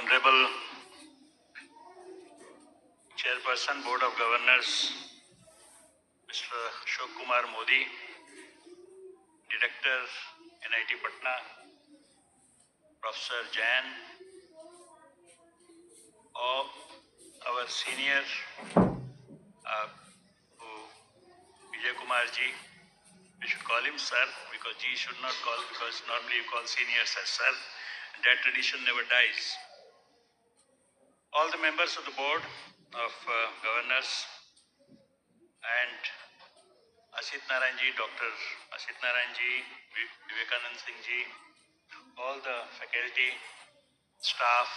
Honorable Chairperson Board of Governors Mr. Ashok Kumar Modi, Director NIT Patna, Professor Jain, or our senior Vijay Kumar ji. We should call him sir because G should not call, because normally you call seniors as sir. That tradition never dies. All the members of the board of governors and Asit Narayan ji, Dr. Asit Narayan ji, Vivekanand Singh ji, all the faculty, staff,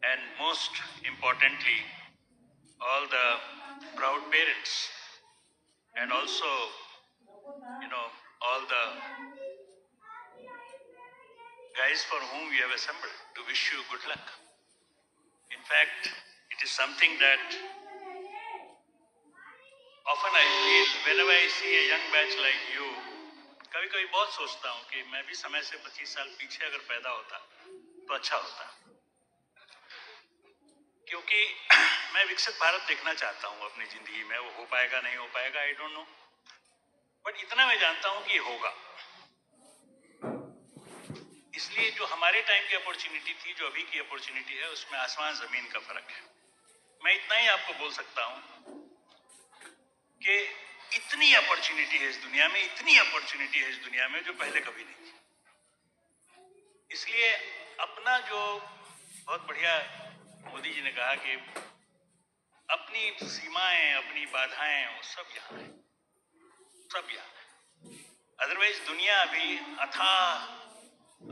and most importantly, all the proud parents, and also, all the guys for whom we have assembled to wish you good luck. In fact, it is something that often I feel whenever I see a young batch like you, कभी कभी बहुत सोचता हूँ कि मैं भी समय से 25 साल पीछे अगर पैदा होता तो अच्छा होता, क्योंकि मैं विकसित भारत देखना चाहता हूँ अपनी जिंदगी में। वो हो पाएगा नहीं हो पाएगा आई डोंट नो, बट इतना मैं जानता हूँ कि होगा। इसलिए जो हमारे टाइम की अपॉर्चुनिटी थी, जो अभी की अपॉर्चुनिटी है, उसमें आसमान जमीन का फर्क है। मैं इतना ही आपको बोल सकता हूँ कि इतनी अपॉर्चुनिटी है इस दुनिया में, इतनी अपॉर्चुनिटी है इस दुनिया में जो पहले कभी नहीं थी। इसलिए अपना जो बहुत बढ़िया मोदी जी ने कहा कि अपनी सीमाएं, अपनी बाधाएं, वो सब यहाँ है, सब यहाँ है। अदरवाइज दुनिया अभी अथाह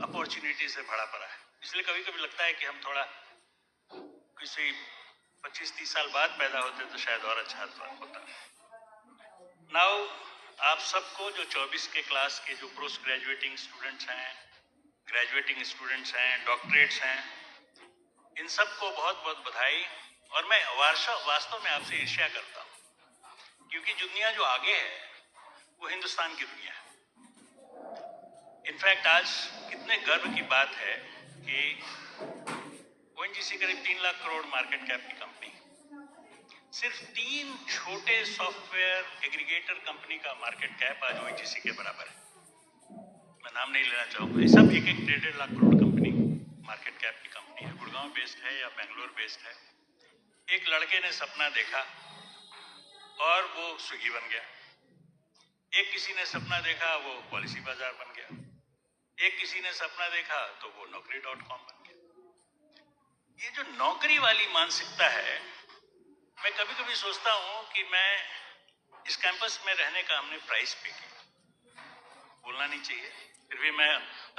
अपॉर्चुनिटी से भरा पड़ा है। इसलिए कभी कभी लगता है कि हम थोड़ा किसी 25-30 साल बाद पैदा होते तो शायद और अच्छा होता। नाउ आप सबको जो 24 के क्लास के जो पोस्ट ग्रेजुएटिंग स्टूडेंट्स हैं, ग्रेजुएटिंग स्टूडेंट्स हैं, डॉक्टरेट्स हैं, इन सबको बहुत बहुत बधाई। और मैं वास्तव में आपसे ईर्ष्या करता हूँ, क्योंकि दुनिया जो आगे है वो हिंदुस्तान की दुनिया है। इनफैक्ट आज कितने गर्व की बात है कि ONGC करीब 3 लाख करोड़ मार्केट कैप की कंपनी, सिर्फ 3 छोटे सॉफ्टवेयर एग्रीगेटर कंपनी का मार्केट कैप आज ONGC के बराबर है। मैं नाम नहीं लेना चाहूंगा, ये सब एक 1.5 lakh crore company market cap की कंपनी है। गुड़गांव बेस्ड है या बेंगलोर बेस्ड है। एक लड़के ने सपना देखा और वो स्विगी बन गया। एक किसी ने सपना देखा, वो पॉलिसी बाजार बन गया। एक किसी ने सपना देखा तो वो Naukri.com बन गया। ये जो नौकरी वाली मानसिकता है, मैं कभी कभी सोचता हूँ कि मैं इस कैंपस में रहने का हमने प्राइस पे किया। बोलना नहीं चाहिए, फिर भी मैं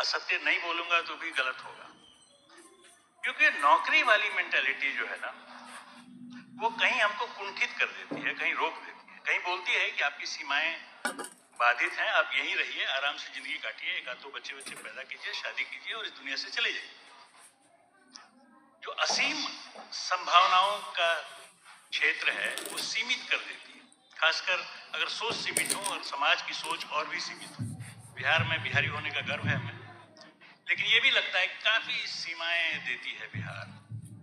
असत्य नहीं बोलूंगा तो भी गलत होगा, क्योंकि नौकरी वाली मेंटालिटी जो है ना, वो कहीं हमको कुंठित कर देती है, कहीं रोक देती है, कहीं बोलती है कि आपकी सीमाएं बाधित हैं, आप यहीं रहिए, आराम से जिंदगी काटिए, एक आध दो बच्चे पैदा कीजिए, शादी कीजिए और इस दुनिया से चले जाइए। जो असीम संभावनाओं का क्षेत्र है वो सीमित कर देती है, खासकर अगर सोच सीमित हो और समाज की सोच और भी सीमित हो। बिहार में बिहारी होने का गर्व है हमें, लेकिन ये भी लगता है काफी सीमाएं देती है बिहार,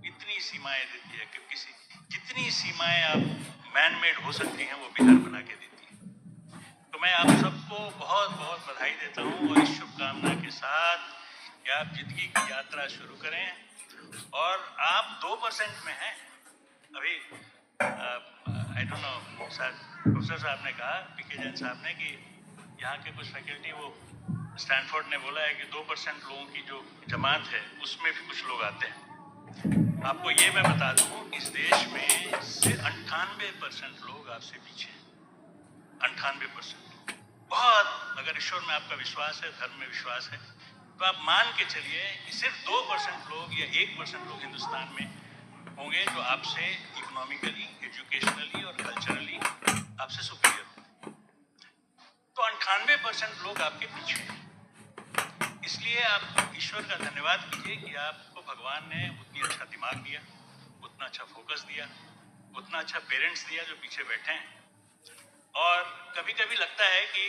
इतनी सीमाएं देती है कि जितनी सीमाएं आप मैन मेड हो सकती हैं वो बिहार बना के देती है। तो मैं आप सबको बहुत बहुत बधाई देता हूँ और इस शुभकामना के साथ कि आप जिंदगी की यात्रा शुरू करें। और आप 2% में हैं अभी। आई डोंट नो, प्रोफेसर साहब ने कहा, पीके जैन साहब ने, कि यहाँ के कुछ फैकल्टी, वो स्टैनफोर्ड ने बोला है कि 2% लोगों की जो जमात है उसमें भी कुछ लोग आते हैं। आपको ये मैं बता दूं, इस देश में से 98% लोग आपसे पीछे हैं। 98%। बहुत, अगर ईश्वर में आपका विश्वास है, धर्म में विश्वास है, तो आप मान के चलिए कि सिर्फ 2% लोग या 1% लोग हिंदुस्तान में होंगे जो आपसे इकोनॉमिकली, एजुकेशनली और कल्चरली आपसे सुपीरियर होंगे। तो 98% लोग आपके पीछे हैं। इसलिए आप ईश्वर का धन्यवाद कीजिए कि आपको भगवान ने उतनी अच्छा दिमाग दिया, उतना अच्छा फोकस दिया, उतना अच्छा पेरेंट्स दिया जो पीछे बैठे हैं, और कभी कभी लगता है कि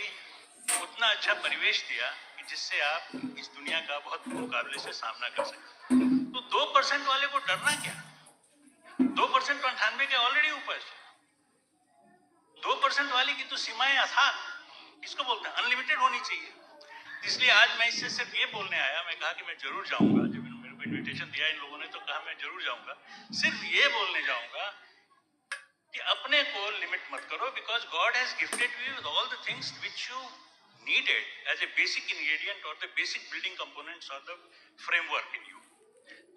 उतना अच्छा परिवेश दिया कि जिससे आप इस दुनिया का बहुत मुकाबले से सामना कर सकें। तो 2% वाले को डरना क्या? 2% तो 98 के ऑलरेडी ऊपर है। 2% वाले की तो सीमाएं अथाह, इसको बोलते हैं अनलिमिटेड होनी चाहिए। इसलिए आज मैं इससे सिर्फ ये बोलने आया, मैं कहा कि मैं जरूर जाऊंगा, जब मेरे को इन्विटेशन दिया इन लोगों ने तो कहा मैं जरूर जाऊंगा। सिर्फ ये बोलने जाऊंगा कि अपने को लिमिट मत करो, because God has gifted you with all the things which you needed as a basic ingredient और the basic building components of the framework in you.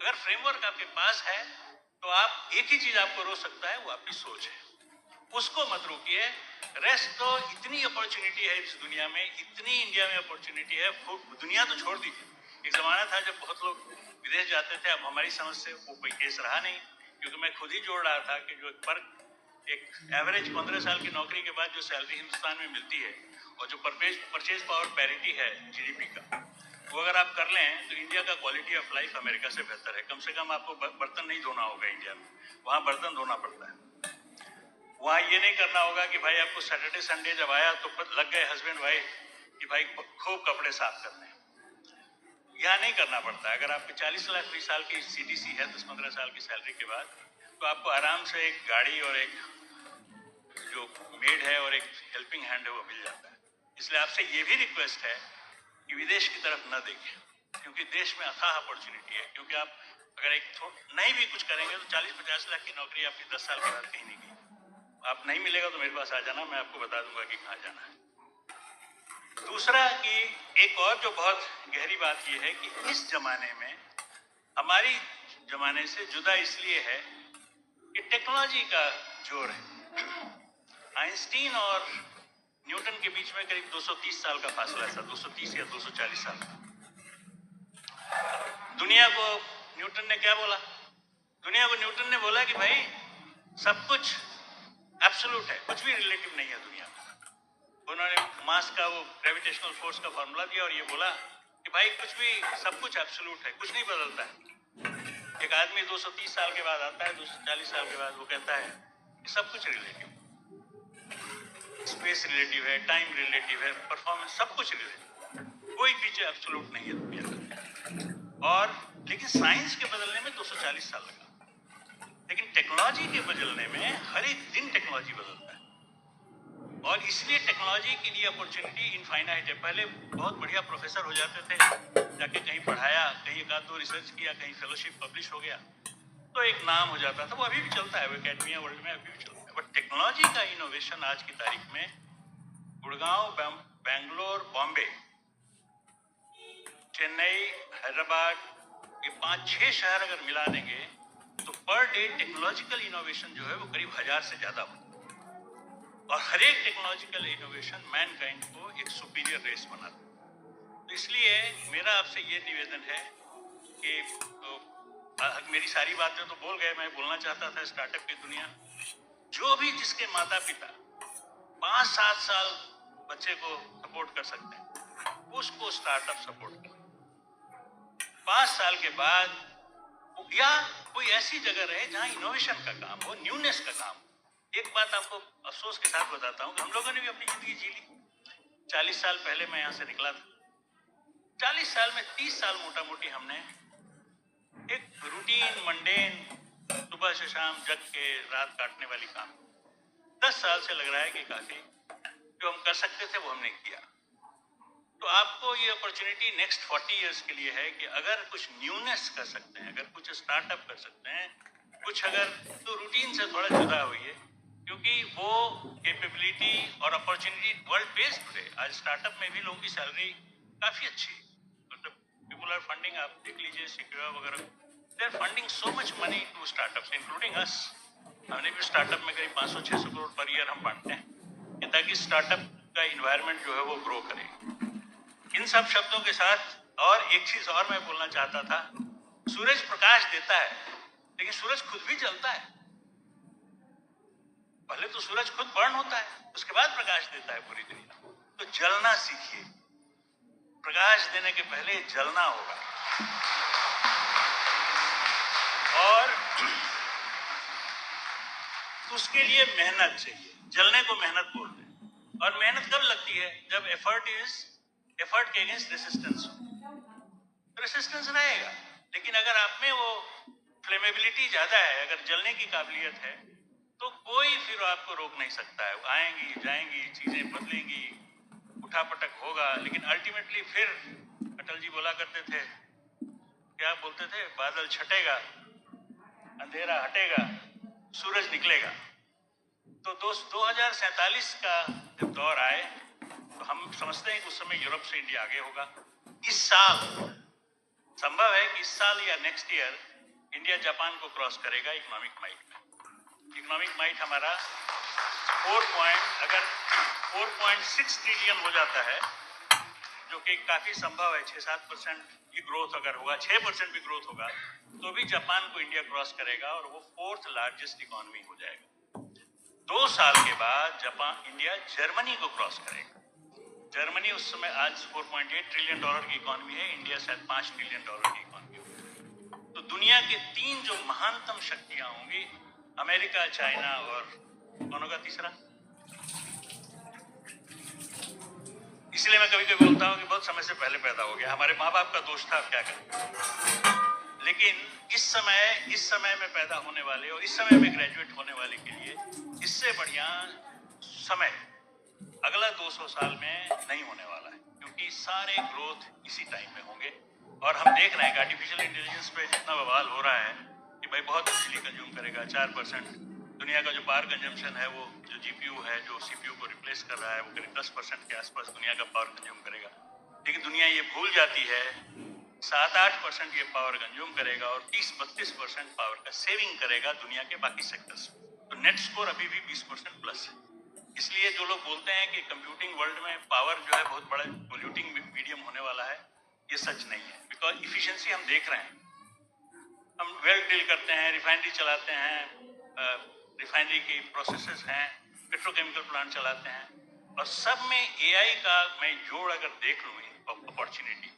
अगर फ्रेमवर्क आपके पास है तो आप एक ही चीज आपको रोक सकता है, वो आपकी सोच है, उसको मत रोकिए। रेस्ट तो इतनी अपॉर्चुनिटी है इस दुनिया में, इतनी इंडिया में अपॉर्चुनिटी है, दुनिया तो छोड़ दीजिए। एक जमाना था जब बहुत लोग विदेश जाते थे, अब हमारी समझ से वो कोई केस रहा नहीं, क्योंकि मैं खुद ही जोड़ रहा था कि जो एक एवरेज 15 साल की नौकरी के बाद जो सैलरी हिंदुस्तान में मिलती है और जो परचेज पावर पैरिटी है जीडीपी का, वो अगर आप कर लें तो इंडिया का क्वालिटी ऑफ लाइफ अमेरिका से बेहतर है। कम से कम आपको बर्तन नहीं धोना होगा इंडिया में, वहाँ बर्तन धोना पड़ता है। वहाँ ये नहीं करना होगा कि भाई आपको सैटरडे संडे जब आया तो लग गए हस्बैंड वाइफ कि भाई खूब कपड़े साफ करने, यहाँ नहीं करना पड़ता। अगर आपके 40 लाख 20 साल की सीटीसी है 10-15 साल की सैलरी के बाद, तो आपको आराम से एक गाड़ी और एक जो मेड है और एक हेल्पिंग हैंड है वो मिल जाता है। इसलिए आपसे ये भी रिक्वेस्ट है कि विदेश की तरफ न देखें, क्योंकि देश में अथाह अपॉर्चुनिटी है। क्योंकि आप अगर नहीं भी कुछ करेंगे तो 40-50 लाख की नौकरी आपकी 10 साल के बाद कहीं नहीं गई। आप नहीं मिलेगा तो मेरे पास आ जाना, मैं आपको बता दूंगा कि कहाँ जाना है। दूसरा कि एक और जो बहुत गहरी बात यह है कि इस जमाने में हमारी जमाने से जुदा इसलिए है कि टेक्नोलॉजी का जोर है। आइंस्टीन और न्यूटन के बीच में करीब 230 साल का फासला था, 230 या 240 साल। दुनिया को न्यूटन ने क्या बोला? दुनिया को न्यूटन ने बोला कि भाई सब कुछ एब्सोल्यूट है, कुछ भी रिलेटिव नहीं है दुनिया में। उन्होंने मास का वो ग्रेविटेशनल फोर्स का फॉर्मूला दिया और ये बोला कि भाई कुछ भी, सब कुछ एब्सोल्यूट है, कुछ नहीं बदलता है। एक आदमी 230 साल के बाद आता है, 240 साल के बाद वो कहता है कि सब कुछ रिलेटिव, स्पेस रिलेटिव है, टाइम रिलेटिव है, परफॉर्मेंस सब कुछ रिलेटिव, कोई चीज एब्सोल्यूट नहीं है दुनिया में। और लेकिन साइंस के बदलने में 240 साल लगा, लेकिन टेक्नोलॉजी के बदलने में हर एक दिन टेक्नोलॉजी बदलता है। और इसलिए टेक्नोलॉजी के लिए अपॉर्चुनिटी इनफाइनाइट है। पहले बहुत बढ़िया प्रोफेसर हो जाते थे, जाके कहीं पढ़ाया, कहीं एक आध दो रिसर्च किया, कहीं फेलोशिप पब्लिश हो गया तो एक नाम हो जाता था। वो अभी भी चलता है, वो एकेडमिया वर्ल्ड में अभी भी चलता है। बट टेक्नोलॉजी का इनोवेशन आज की तारीख में गुड़गांव, बैंगलोर, बॉम्बे, चेन्नई, हैदराबाद, ये 5-6 शहर अगर मिला देंगे तो पर डे टेक्नोलॉजिकल इनोवेशन जो है वो करीब 1000 से ज्यादा होता है। और हर एक टेक्नोलॉजिकल इनोवेशन मैनकाइंड को एक सुपीरियर रेस बनाता है। तो इसलिए मेरा आपसे ये निवेदन है कि मेरी सारी बातें तो बोल गए, मैं बोलना चाहता था स्टार्टअप की दुनिया, जो भी जिसके माता पिता 5-7 साल बच्चे को सपोर्ट कर सकते हैं, उसको स्टार्टअप सपोर्ट करें। 5 साल के बाद या कोई ऐसी जगह रहे जहां इनोवेशन का काम हो, न्यूनेस का काम हो। एक बात आपको अफसोस के साथ बताता हूं कि हम लोगों ने भी अपनी जिंदगी जी ली। 40 साल पहले मैं यहां से निकला था। 40 साल में 30 साल मोटा मोटी हमने एक रूटीन मंडेन सुबह से शाम जग के रात काटने वाली काम 10 साल से लग रहा है कि काफी जो हम कर सकते थे वो हमने किया। तो आपको ये अपॉर्चुनिटी नेक्स्ट 40 इयर्स के लिए है कि अगर कुछ न्यूनेस कर सकते हैं, अगर कुछ स्टार्टअप कर सकते हैं, कुछ अगर, तो रूटीन से थोड़ा जुदा हुई है, क्योंकि वो कैपेबिलिटी और अपॉर्चुनिटी वर्ल्ड बेस्ड है। आज स्टार्टअप में भी लोगों की सैलरी काफी अच्छी है, मतलब पीपल आर फंडिंग, आप देख लीजिए सिक्योर वगैरह, they are funding so much money to startups including us. हमने भी स्टार्टअप में करीब 500-600 करोड़ पर ईयर हम बांटते हैं ताकि स्टार्टअप का इन्वायरमेंट जो है वो ग्रो करे। इन सब शब्दों के साथ और एक चीज और मैं बोलना चाहता था, सूरज प्रकाश देता है लेकिन सूरज खुद भी जलता है। पहले तो सूरज खुद बर्न होता है, उसके बाद प्रकाश देता है पूरी दुनिया। तो जलना सीखिए, प्रकाश देने के पहले जलना होगा। और उसके लिए मेहनत चाहिए, जलने को मेहनत बोलते हैं। और मेहनत कब लगती है? जब एफर्ट के अगेंस्ट रेसिस्टेंस हो। रेसिस्टेंस रहेगा लेकिन अगर आप में वो फ्लेमेबिलिटी ज़्यादा है, अगर जलने की काबिलियत है, तो कोई फिर आपको रोक नहीं सकता है। आएंगी जाएंगी, चीज़ें बदलेंगी, उठापटक होगा, लेकिन अल्टीमेटली फिर अटल जी बोला करते थे, क्या बोलते थे, बादल छटेगा, अंधेरा हटेगा, सूरज निकलेगा। तो दोस्त 2047 का जब दौर आए तो हम समझते हैं कि उस समय यूरोप से इंडिया आगे होगा। इस साल संभव है कि इस साल या नेक्स्ट ईयर इंडिया जापान को क्रॉस करेगा इकोनॉमिक माइट में। इकोनॉमिक माइट हमारा 4.6 ट्रिलियन हो जाता है, जो कि काफी संभव है। 6-7% की ग्रोथ अगर होगा, 6% भी ग्रोथ होगा, तो भी जापान को इंडिया क्रॉस करेगा और वो 4th लार्जेस्ट इकोनॉमी हो जाएगा। 2 साल के बाद जापान इंडिया जर्मनी को क्रॉस करेगा। जर्मनी उस समय आज 4.8 ट्रिलियन डॉलर की इकोनॉमी है, इंडिया शायद 5 ट्रिलियन डॉलर की इकोनॉमी है। तो दुनिया के 3 जो महानतम शक्तियां होंगी, अमेरिका, चाइना और कौन होगा तीसरा? इसलिए मैं कभी कभी बोलता हूँ कि बहुत समय से पहले पैदा हो गया, हमारे माँ बाप का दोष था, अब क्या करें। लेकिन इस समय में पैदा होने वाले और इस समय में ग्रेजुएट होने वाले के लिए इससे बढ़िया समय अगला 200 साल में नहीं होने वाला है, क्योंकि सारे ग्रोथ इसी टाइम में होंगे। और हम देख रहे हैं कि आर्टिफिशियल इंटेलिजेंस पे जितना बवाल हो रहा है कि भाई बहुत बिजली कंज्यूम करेगा, 4%। दुनिया का जो पावर कंजम्पशन है, वो जो जीपीयू है, जो सीपीयू को रिप्लेस कर रहा है, वो करीब 10% के आसपास दुनिया का पावर कंज्यूम करेगा। लेकिन दुनिया ये भूल जाती है 7-8% ये पावर कंज्यूम करेगा और 30-32% पावर का सेविंग करेगा दुनिया के बाकी सेक्टर्स। तो नेट स्कोर अभी भी 20% प्लस है। इसलिए जो लोग बोलते हैं कि कंप्यूटिंग वर्ल्ड में पावर जो है बहुत बड़ा पोल्यूटिंग मीडियम होने वाला है, ये सच नहीं है। बिकॉज इफिशिएंसी हम देख रहे हैं, हम वेल ड्रिल करते हैं, रिफाइनरी चलाते हैं, रिफाइनरी की प्रोसेसेस हैं, पेट्रोकेमिकल प्लांट चलाते हैं, और सब में एआई का मैं जोड़ अगर देख लूँ अपॉर्चुनिटी,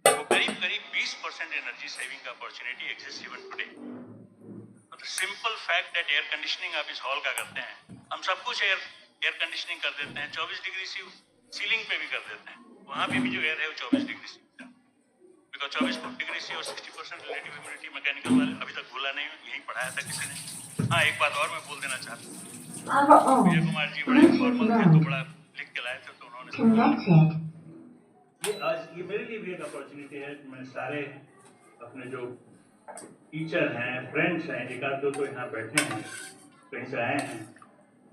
वो करीब करीब 20% एनर्जी सेविंग का opportunity exist even today. Simple fact that air conditioning आप इस हॉल का करते हैं, हम सब कुछ एयर कंडीशनिंग कर देते हैं, 24 डिग्री सीलिंग पे भी कर देते हैं, वहां पे भी जो एयर है वो 24 degree C, because 24 degree C और 60% रिलेटिव ह्यूमिडिटी मैकेनिकल वाले अभी तक भूला नहीं, यही पढ़ाया था किसी ने। हाँ, एक बात और मैं बोल देना चाहता हूँ, विजय कुमार जी बड़े फॉर्मल थे तो बड़ा लिख के लाए थे, तो उन्होंने ये आज ये मेरे लिए भी एक अपॉर्चुनिटी है कि मैं सारे अपने जो टीचर हैं, फ्रेंड्स हैं, एक आध दो तो यहाँ बैठे हैं, कहीं से आए हैं,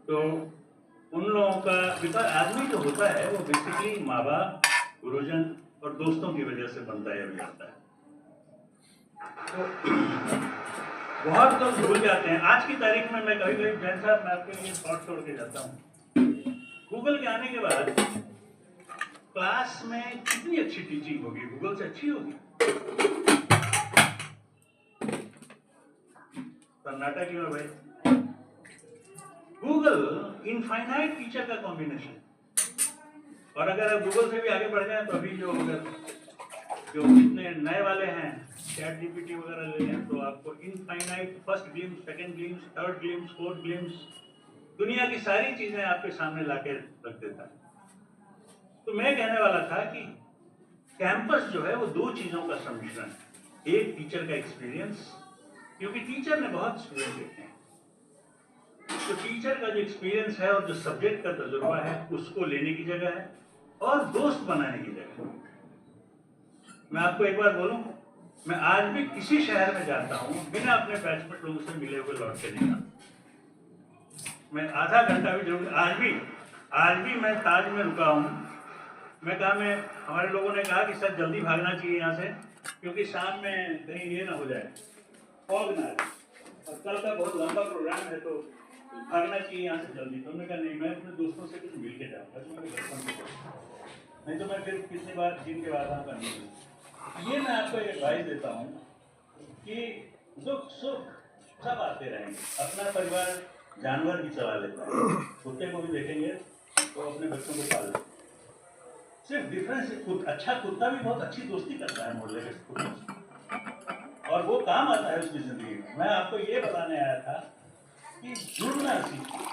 तो उन लोगों का, बिकॉज आदमी जो होता है वो बेसिकली माँ बाप, गुरुजन और दोस्तों की वजह से बनता है, जाता है। तो बहुत लोग भूल जाते हैं। आज की तारीख में मैं कभी कभी जैन साहब, मैं आपके लिए थॉट छोड़ के जाता हूँ, गूगल के आने के बाद क्लास में कितनी अच्छी टीचिंग होगी, गूगल से अच्छी होगी? कर्नाटक में भाई गूगल इनफाइनाइट टीचर का कॉम्बिनेशन, और अगर आप गूगल से भी आगे बढ़ जाए तो अभी जो जितने नए वाले हैं चैट जीपीटी वगैरह ले हैं, तो आपको infinite first glimpse, second glimpse, third glimpse, fourth glimpse, दुनिया की सारी चीजें आपके सामने लाके रख देता है। तो मैं कहने वाला था कि कैंपस जो है वो 2 चीजों का सम्मिश्रण है। एक टीचर का एक्सपीरियंस, क्योंकि टीचर ने बहुत स्टूडेंट देखे हैं, तो टीचर का जो एक्सपीरियंस है और जो सब्जेक्ट का तजुर्बा है उसको लेने की जगह है, और दोस्त बनाने की जगह। मैं आपको एक बार बोलूं, मैं आज भी किसी शहर में जाता हूं बिना अपने बैचमेट लोगों से मिले हुए लौट के नहीं आता। मैं आधा घंटा भी जरूर, आज भी मैं ताज में रुका हूं। मैं कहा, मैं हमारे लोगों ने कहा कि सर जल्दी भागना चाहिए यहाँ से, क्योंकि शाम में कहीं ये ना हो जाए, फॉग ना आए, और कल का बहुत लंबा प्रोग्राम है, तो भागना चाहिए यहाँ से जल्दी। तो उन्होंने कहा नहीं, मैं अपने दोस्तों से कुछ मिल के जाऊँगा, नहीं तो मैं फिर कितनी बार जिन के वादा करनी है। ये मैं आपको एक एडवाइस देता हूँ कि दुख सुख सब आते रहेंगे। अपना परिवार जानवर भी चला लेता है, कुत्ते को भी देखेंगे तो अपने बच्चों को पाल लेते। सिर्फ डिफरेंस, अच्छा कुत्ता भी बहुत अच्छी दोस्ती करता है मोहल्ले के कुत्तों से, और वो काम आता है उसकी जिंदगी में। मैं आपको ये बताने आया था कि जुड़ना सीखिए।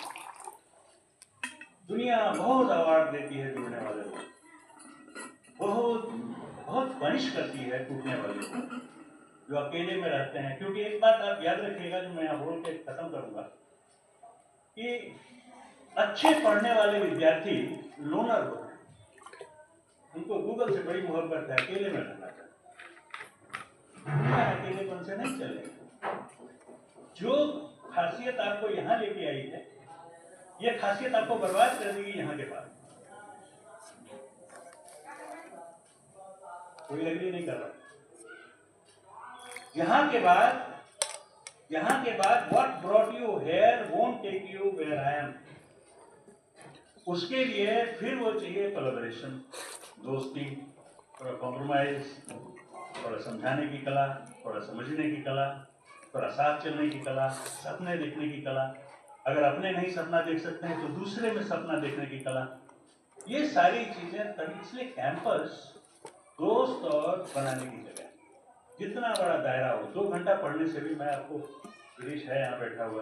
दुनिया बहुत अवार्ड देती है जुड़ने वाले लोग, बहुत बहुत पनिश करती है टूटने वाले को। जो अकेले में रहते हैं, क्योंकि एक बात आप याद रखिएगा जो मैं यहाँ बोल के खत्म करूंगा कि अच्छे पढ़ने वाले विद्यार्थी लोनर होते हैं, उनको गूगल से बड़ी मोहब्बत है, अकेले में रहना चाहते हैं, अकेलेपन से नहीं चलेगा। जो खासियत आपको यहाँ लेके आई है, ये खासियत आपको बर्बाद कर देगी यहाँ के बाद। कोई एग्री नहीं कर रहा। यहाँ के बाद what brought you here won't take you where I am. उसके लिए फिर वो चाहिए कोलैबोरेशन, दोस्ती, थोड़ा कॉम्प्रोमाइज, थोड़ा समझाने की कला, थोड़ा समझने की कला, थोड़ा साथ चलने की कला, सपने देखने की कला। अगर अपने नहीं सपना देख सकते हैं तो दूसरे में सपना देखने की कला। ये सारी चीजें तभी, इसलिए कैंपस दोस्त और बनाने की जगह, जितना बड़ा दायरा हो। 2 घंटा पढ़ने से भी, मैं आपको, गिरीश है यहाँ बैठा हुआ,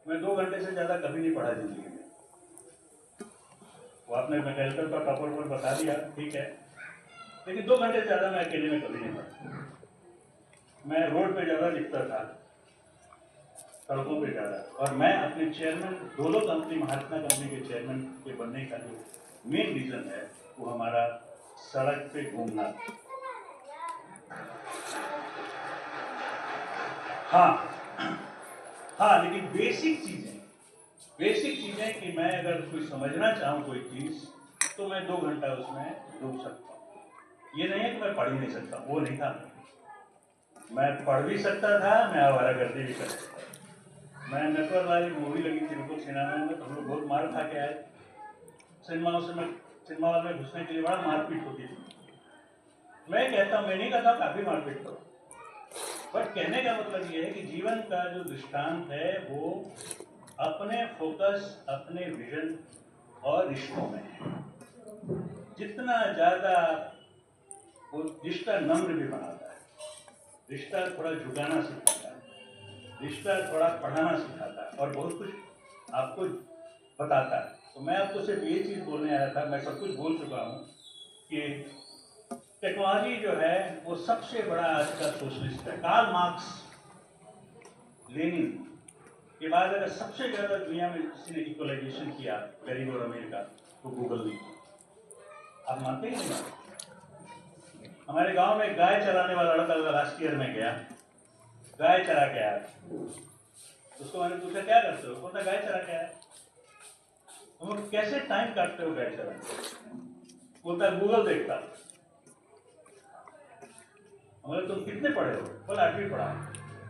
मैं 2 घंटे से ज्यादा कभी नहीं पढ़ा जिंदगी में। वो आपने मैकेनिकल का टॉपर पर बता दिया, ठीक है, लेकिन 2 घंटे से ज्यादा मैं अकेले में कभी नहीं पढ़ा। मैं रोड पे ज्यादा दिखता था, सड़कों पे ज्यादा, और मैं अपने चेयरमैन, दोनों कंपनी, महात्मा कंपनी के चेयरमैन के बनने का जो मेन रीजन है वो हमारा सड़क पे घूमना। हाँ, लेकिन बेसिक चीजें कि मैं अगर कोई समझना चाहूँ कोई चीज तो मैं 2 घंटा उसमें डूब सकता हूँ। ये नहीं है कि मैं पढ़ ही नहीं सकता, वो नहीं था। मैं पढ़ भी सकता था, मैं आवारागर्दी भी कर सकता था। मैं नेटवर्क वाली मूवी लगी थी उनको सिनेमा में, तो हम लोग बहुत मार खा के आए। सिनेमा हॉल में घुसने के लिए बड़ा मारपीट होती थी। मैं नहीं कहता काफी मारपीट करो, बट कहने का मतलब ये है कि जीवन का जो दृष्टांत है वो अपने फोकस, अपने विजन और रिश्तों में है। जितना ज्यादा वो रिश्ता नम्र भी बनाता है, रिश्ता थोड़ा झुकाना सिखाता है, रिश्ता थोड़ा पढ़ाना सिखाता है और बहुत कुछ आपको बताता है। तो मैं आपको सिर्फ ये चीज बोलने आया था, मैं सब कुछ बोल चुका हूँ कि टेक्नोलॉजी जो है वो सबसे बड़ा आज का सोशलिस्ट है। कार्ल मार्क्स, लेनिन के बाद अगर सबसे ज्यादा दुनिया में किसी ने इक्वलाइजेशन किया गरीब और अमीर का, तो गूगल ने। आप मानते ही नहीं मानते? हमारे गांव में गाय चराने वाला लड़का लास्ट ईयर में गया, गाय चरा के आया। उसको मैंने पूछा क्या करते हो? बोलता गाय चरा के आया। तुम कैसे टाइम काटते हो गाय चरा? बोलता गूगल देखता। बोले तुम कितने पढ़े हो? बोला 8वीं पढ़ा।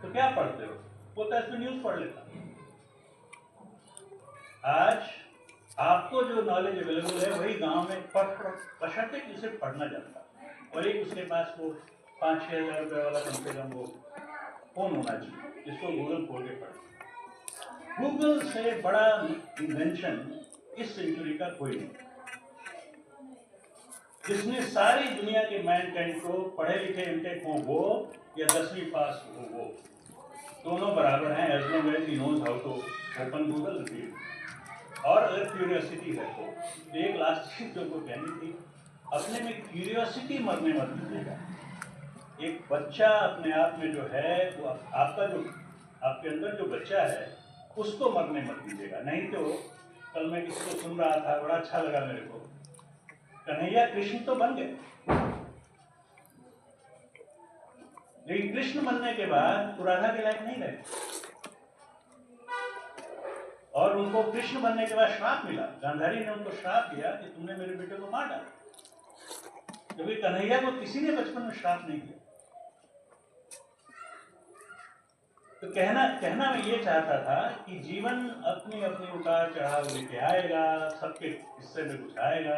तो क्या पढ़ते हो? बोलता इसमें न्यूज पढ़ लेता। आज आपको जो नॉलेज अवेलेबल है वही गांव में बशर्ते कि उसे पढ़ना जानता, और एक उसके पास वो 5-6 हज़ार रुपये वाला कम से कम वो फोन होना चाहिए जिसको गूगल खोल के पढ़े। गूगल से बड़ा इन्वेंशन इस सेंचुरी का कोई नहीं, जिसने सारी दुनिया के मैनकाइंड को, पढ़े लिखे एमटेक हो वो या 10वीं पास हो वो, दोनों बराबर हैं as long as he knows how to open Google read. और अगर क्यूरियोसिटी है तो एक लास्ट चीज जो को कहनी थी, अपने में क्यूरियोसिटी मरने मत दीजिएगा। एक बच्चा अपने आप में जो है वो आपका जो आपके अंदर जो बच्चा है उसको मरने मत दीजिएगा। नहीं तो कल मैं किसी को सुन रहा था, बड़ा अच्छा लगा मेरे को, कन्हैया कृष्ण तो बन गए, लेकिन कृष्ण बनने के बाद वो राधा के लायक नहीं रहे, और उनको कृष्ण बनने के बाद श्राप मिला। गांधारी ने उनको श्राप दिया कि तुमने मेरे बेटे को मार डाला, क्योंकि कन्हैया को किसी ने बचपन में श्राप नहीं दिया। तो कहना मैं ये चाहता था कि जीवन अपनी अपनी उतार चढ़ाव लेके आएगा, सबके हिस्से में कुछ आएगा,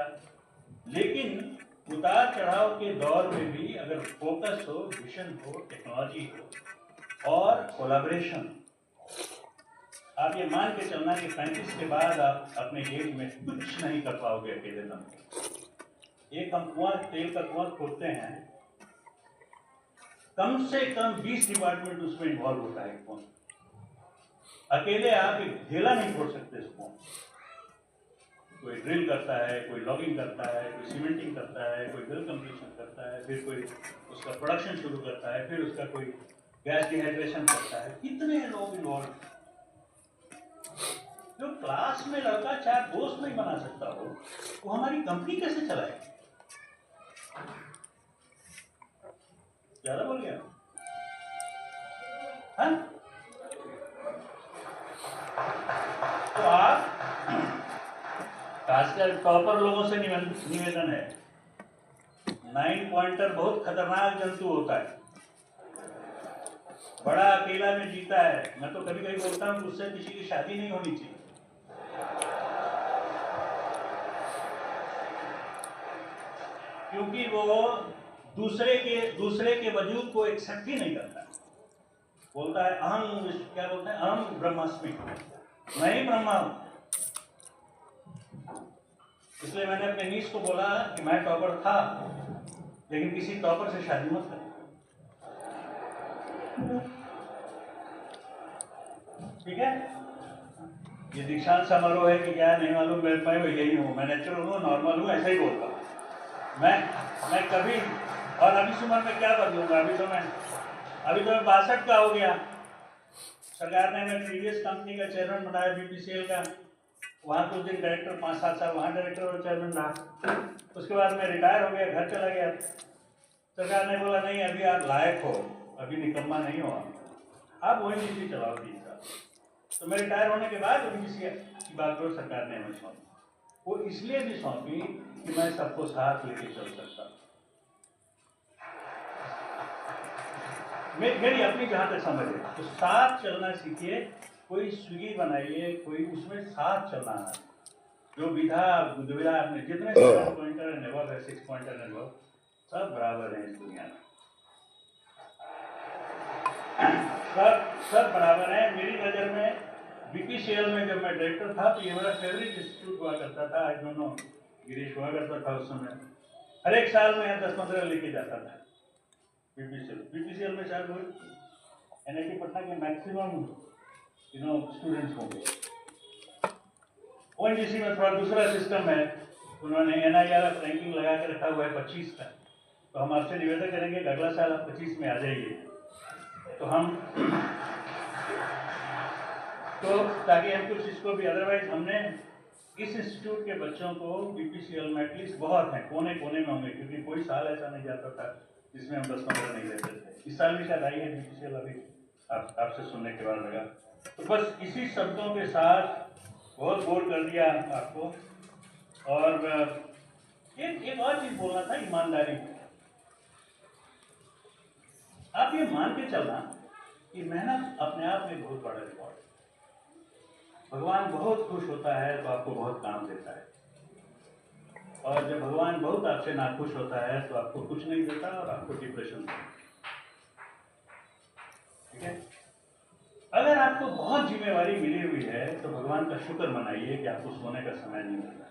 लेकिन उतार चढ़ाव के दौर में भी अगर फोकस हो, विजन हो, टेक्नोलॉजी हो और कोलैबोरेशन, आप ये मान के चलना कि 35 के बाद आप अपने एज में कुछ नहीं कर पाओगे अकेले दम। एक हम कुआं, तेल का कुआं खोदते हैं, कम से कम 20 डिपार्टमेंट उसमें इन्वॉल्व होता है। कौन अकेले आप एक ढेला नहीं खोद सकते। इसको कोई ड्रिल करता है, कोई लॉगिंग करता है, कोई सीमेंटिंग करता है, कोई ड्रिल कंप्लीशन करता है, फिर कोई उसका प्रोडक्शन शुरू करता है, फिर उसका कोई गैस डिहाइड्रेशन करता है। कितने लोग इन्वॉल्व। जो क्लास में लड़का 4 दोस्त नहीं बना सकता हो, वो हमारी कंपनी कैसे चलाएगा? ज्यादा बोल गया? हाँ? तो आप खासकर टॉपर लोगों से निवेदन है, 9 पॉइंटर बहुत खतरनाक जंतु होता है, बड़ा अकेला में जीता है। मैं तो कभी कभी बोलता हूँ उससे किसी की शादी नहीं होनी चाहिए, क्योंकि वो दूसरे के वजूद को एक्सेप्ट ही नहीं करता। बोलता है अहम, क्या बोलते हैं, अहम ब्रह्मास्मि, मैं ही ब्रह्मा हूं। इसलिए मैंने अपने नीस को बोला कि मैं टॉपर था, लेकिन किसी टॉपर से शादी मत कर। ठीक है? ये दीक्षांत समारोह है कि क्या नहीं मालूम, मैं यही हूँ, मैं नेचुरल हूँ, नॉर्मल हूँ, ऐसा ही बोलता हूँ मैं कभी। और अभी इस उम्र में क्या बदलूंगा? अभी तो मैं 62 का हो गया। सरकार ने मैं प्रीवियस कंपनी का चेयरमैन बनाया, बीपीसीएल का, वहाँ कुछ दिन डायरेक्टर, 5-7 साल वहाँ डायरेक्टर और चेयरमैन रहा। उसके बाद मैं रिटायर हो गया, घर चला गया। सरकार ने बोला नहीं, अभी आप लायक हो, अभी निकम्मा नहीं हो, आप ओएनजीसी चलाओ 3 साल। तो मैं रिटायर होने के बाद ओएनजीसी की बात करो, सरकार ने हमें सौंपी। वो इसलिए भी सौंपी कि मैं सबको साथ लेके चल सकता। मेरी अपनी जहाँ तक समझ है, तो साथ चलना सीखिए। कोई स्विगी बनाइए, कोई उसमें साथ चलना है। जो दुविधा आपने जितने 7 पॉइंटर एंड अबव है, 6 पॉइंटर एंड अबव, सब बराबर हैं इस दुनिया में। सब बराबर हैं। मेरी नज़र में बीपीसीएल में जब मैं डायरेक्टर था, तो ये मेरा फेवरेट इंस्टीट्यूट हुआ करता था। आई डोंट नो, गिरीश हुआ करता था उस समय। हर एक साल में 10-15 लेके जाता था बीपीसीएल में। शायद एनआईटी पटना के मैक्सिमम स्टूडेंट्स होंगे। ओएनजीसी में थोड़ा दूसरा सिस्टम है, उन्होंने एनआईआरएफ रैंकिंग लगा के रखा हुआ है 25 का। तो हम आपसे निवेदन करेंगे कि अगला साल आप 25 में आ जाइए, तो ताकि हम कुछ इसको भी। अदरवाइज हमने इस इंस्टीट्यूट के बच्चों को बीपीसीएल में एटलीस्ट बहुत हैं, कोने कोने में होंगे, क्योंकि कोई साल ऐसा नहीं जाता था जिसमें हम 10-15 नहीं लेते थे। इस साल भी शायद आई है बीपीसीएल, अभी आपसे सुनने के बाद लगा। तो बस इसी शब्दों के साथ बहुत बोर कर दिया आपको। और एक और चीज बोलना था, ईमानदारी। आप ये मान के चलना कि मेहनत अपने आप में बहुत बड़ा रिकॉर्ड है। भगवान बहुत खुश होता है तो आपको बहुत काम देता है, और जब भगवान बहुत आपसे नाखुश होता है तो आपको कुछ नहीं देता और आपको डिप्रेशन देता है। ठीक है? अगर आपको बहुत जिम्मेवारी मिली हुई है तो भगवान का शुक्र मनाइए कि आपको सोने का समय नहीं मिल रहा।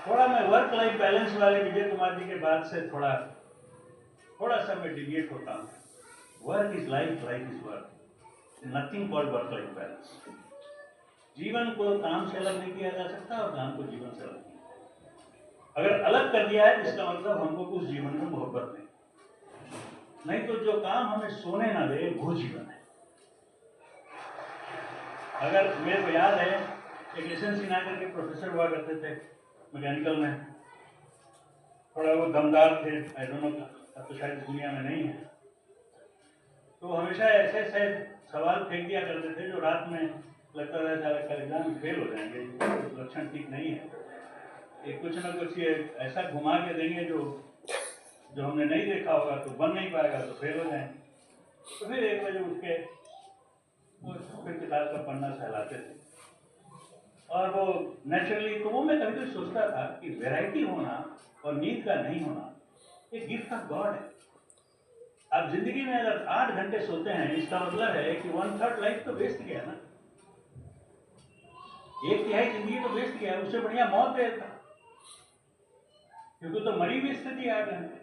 थोड़ा मैं वर्क लाइफ बैलेंस वाले विजय कुमार जी के बाद से थोड़ा सा मैं डिविएट होता हूँ। Work is life, life is work, nothing called work life balance. जीवन को काम से अलग नहीं किया जा सकता और काम को जीवन से अलग नहीं। अगर अलग कर दिया है इसका मतलब हमको उस जीवन में मोहब्बत नहीं तो जो काम हमें सोने ना दे वो जीवन है। अगर मेरे को याद है, एक एस.एन. सिन्हा के प्रोफेसर हुआ करते थे मैकेनिकल में, थोड़ा वो दमदार थे, आई डोंट नो, अब तो शायद दुनिया में नहीं है। तो हमेशा ऐसे सवाल फेंक दिया करते थे जो रात में लगता था सारा कल एग्जाम में फेल हो जाएंगे, लक्षण ठीक नहीं है। ये कुछ ना कुछ ये ऐसा घुमा के देंगे जो हमने नहीं देखा होगा, तो बन नहीं पाएगा, तो फेल हो जाएंगे। तो फिर 1 बजे उठ के फिर किताब का पन्ना सहलाते थे। और वो नेचुरली, तो वो मैं कभी कभी सोचता था कि वैरायटी होना और नींद का नहीं होना एक गिफ्ट ऑफ गॉड है। आप जिंदगी में अगर 8 घंटे सोते हैं, इसका मतलब है कि 1/3 लाइफ तो वेस्ट गया ना, 1/3 जिंदगी तो वेस्ट गया। उससे बढ़िया मौत है था, क्योंकि तो मरी हुई स्थिति 8 घंटे।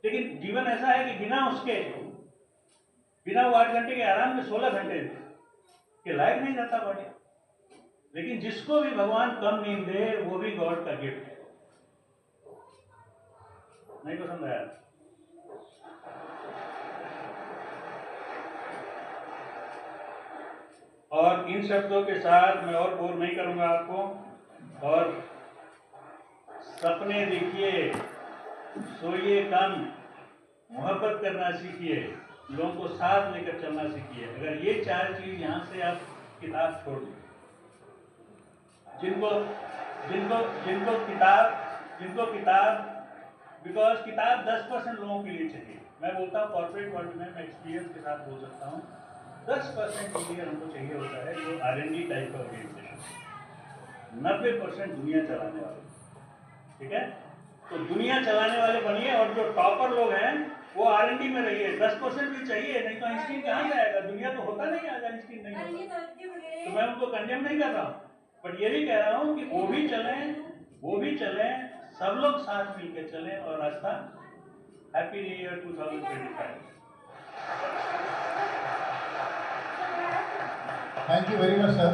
लेकिन जीवन ऐसा है कि बिना वो 8 घंटे के आराम में 16 घंटे के लायक नहीं रहता बॉडी। लेकिन जिसको भी भगवान कम नींद दे वो भी गॉड का गिफ्ट है। नहीं पसंद आया? और इन शब्दों के साथ मैं और बोर नहीं करूंगा आपको। और सपने देखिए, सोइए कम, मोहब्बत करना सीखिए, लोगों को साथ लेकर चलना सीखिए। अगर ये 4 चीज यहाँ से आप किताब छोड़ दें, जिनको जिनको जिनको किताब बिकॉज किताब 10% लोगों के लिए चाहिए। मैं बोलता हूँ कॉर्पोरेट वर्ल्ड में, मैं एक्सपीरियंस के साथ बोल सकता हूँ, 10% इंजीनियर हमको चाहिए होता है जो R&D टाइप का ओरिएंटेशन, 90% दुनिया चलाने वाले। ठीक है, तो दुनिया चलाने वाले बनिए, और जो टॉपर लोग हैं वो R&D में रहिए। 10% भी चाहिए, नहीं तो आइंस्टीन कहाँ से आएगा? दुनिया तो होता नहीं आज आइंस्टीन नहीं होता। तो मैं उनको कंडेम नहीं कर रहा हूँ, बट ये भी कह रहा हूँ कि वो भी चलें, सब लोग साथ मिलकर चलें और रास्ता happy new year 2025। Thank you very much, sir.